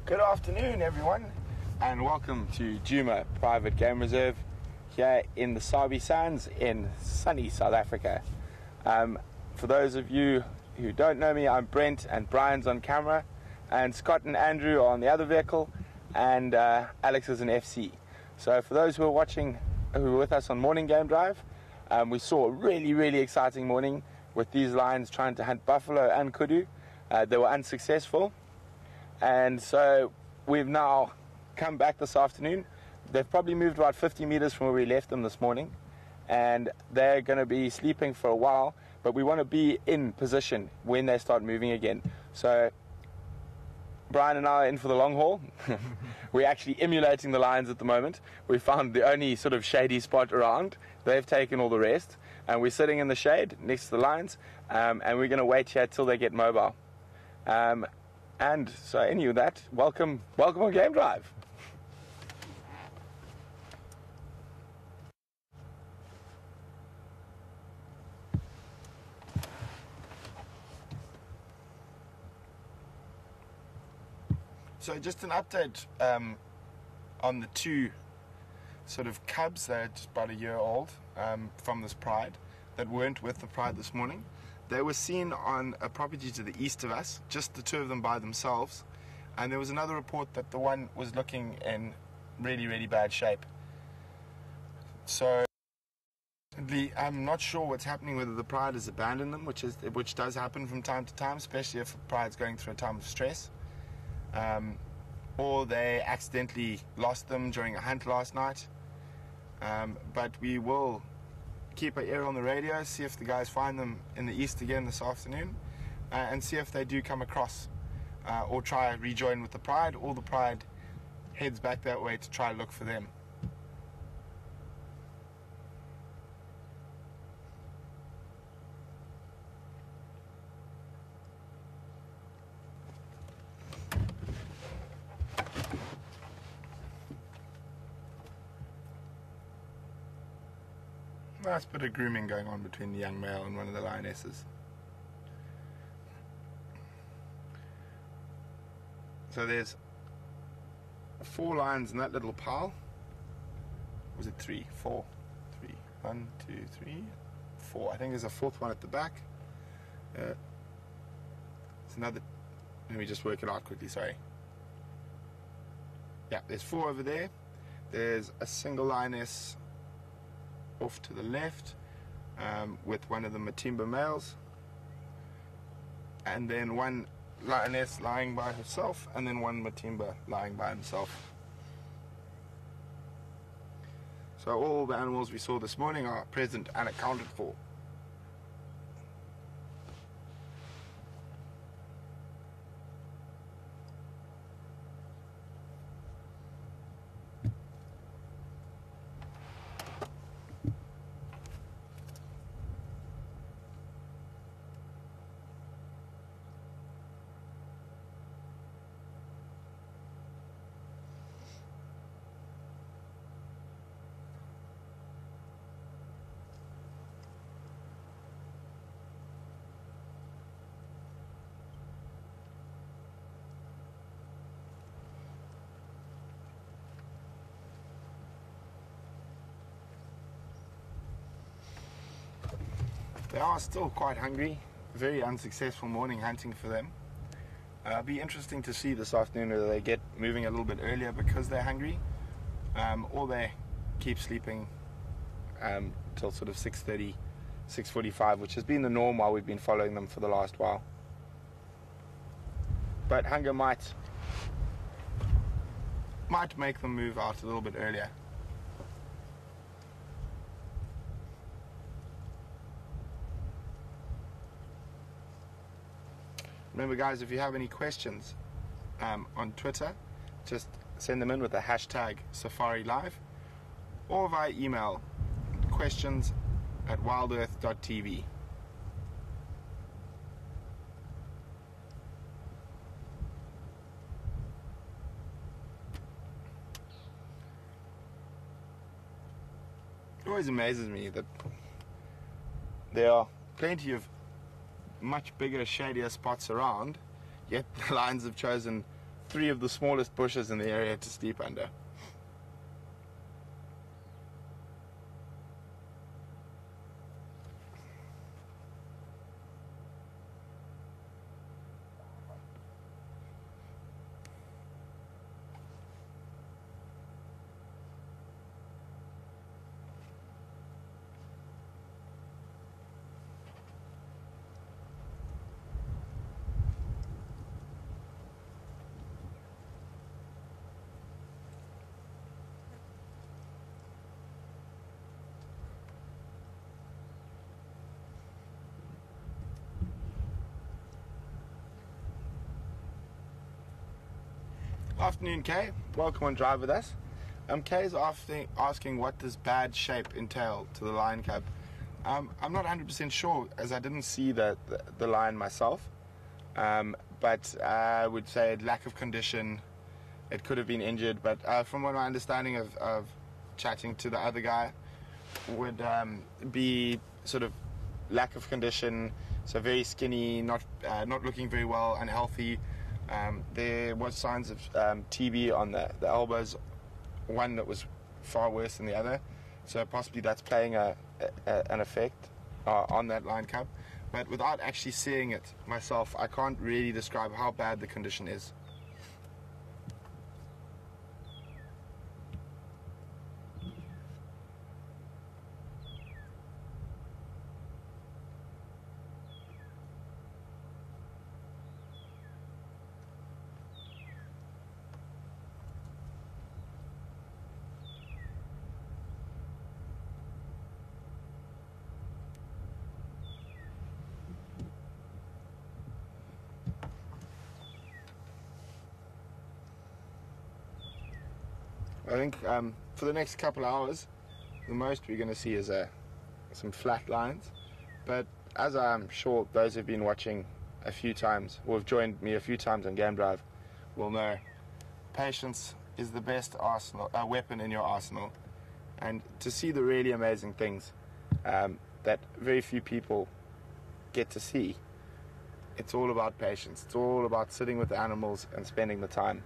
Good afternoon, everyone, and welcome to Nkuhuma Private Game Reserve here in the Sabi Sands in sunny South Africa. For those of you who don't know me, I'm Brent, and Brian's on camera, and Scott and Andrew are on the other vehicle, and Alex is an FC. So for those who are watching, who were with us on morning game drive, we saw a really exciting morning with these lions trying to hunt buffalo and kudu. They were unsuccessful. And so we've now come back this afternoon. They've probably moved about 50 meters from where we left them this morning, and they're going to be sleeping for a while, but we want to be in position when they start moving again. So Brian and I are in for the long haul. We're actually emulating the lions at the moment. We found the only sort of shady spot around. They've taken all the rest, and we're sitting in the shade next to the lions, and we're going to wait here till they get mobile. And so any of that, welcome on Game Drive. So just an update on the two sort of cubs. They're just about a year old from this pride that weren't with the pride this morning. They were seen on a property to the east of us, just the two of them by themselves, and there was another report that the one was looking in really bad shape. So I'm not sure what's happening, whether the pride has abandoned them, which does happen from time to time, especially if the pride's going through a time of stress, or they accidentally lost them during a hunt last night. But we will keep an ear on the radio, see if the guys find them in the east again this afternoon, and see if they do come across or try rejoin with the pride, or the pride heads back that way to try to look for them. Nice bit of grooming going on between the young male and one of the lionesses. So there's 4 lions in that little pile. Was it 3? 4? 3. 1, 2, 3, 4. I think there's a 4th one at the back. There's another. Let me just work it out quickly, sorry. Yeah, there's 4 over there. There's a single lioness off to the left, with one of the Matimba males, and then one lioness lying by herself, and then one Matimba lying by himself. So all the animals we saw this morning are present and accounted for. They are still quite hungry. Very unsuccessful morning hunting for them. It'll be interesting to see this afternoon whether they get moving a little bit earlier because they're hungry, or they keep sleeping till sort of 6:30, 6:45, which has been the norm while we've been following them for the last while. But hunger might make them move out a little bit earlier. Remember, guys, if you have any questions on Twitter, just send them in with the hashtag SafariLive, or via email, questions@wildearth.tv. It always amazes me that there are plenty of much bigger, shadier spots around, yet the lions have chosen 3 of the smallest bushes in the area to sleep under. Afternoon, Kay. Welcome on Drive with us. Kay is asking what does bad shape entail to the lion cub. I'm not 100% sure, as I didn't see the lion myself, but I would say lack of condition. It could have been injured, but from what my understanding of chatting to the other guy would be sort of lack of condition, so very skinny, not looking very well, unhealthy. There was signs of TB on the elbows, one that was far worse than the other, so possibly that's playing an effect on that lion cub. But without actually seeing it myself, I can't really describe how bad the condition is. I think for the next couple of hours, the most we're going to see is some flat lines. But as I'm sure those who've been watching a few times, or have joined me a few times on Game Drive, will know, patience is the best weapon in your arsenal. And to see the really amazing things that very few people get to see, it's all about patience. It's all about sitting with the animals and spending the time.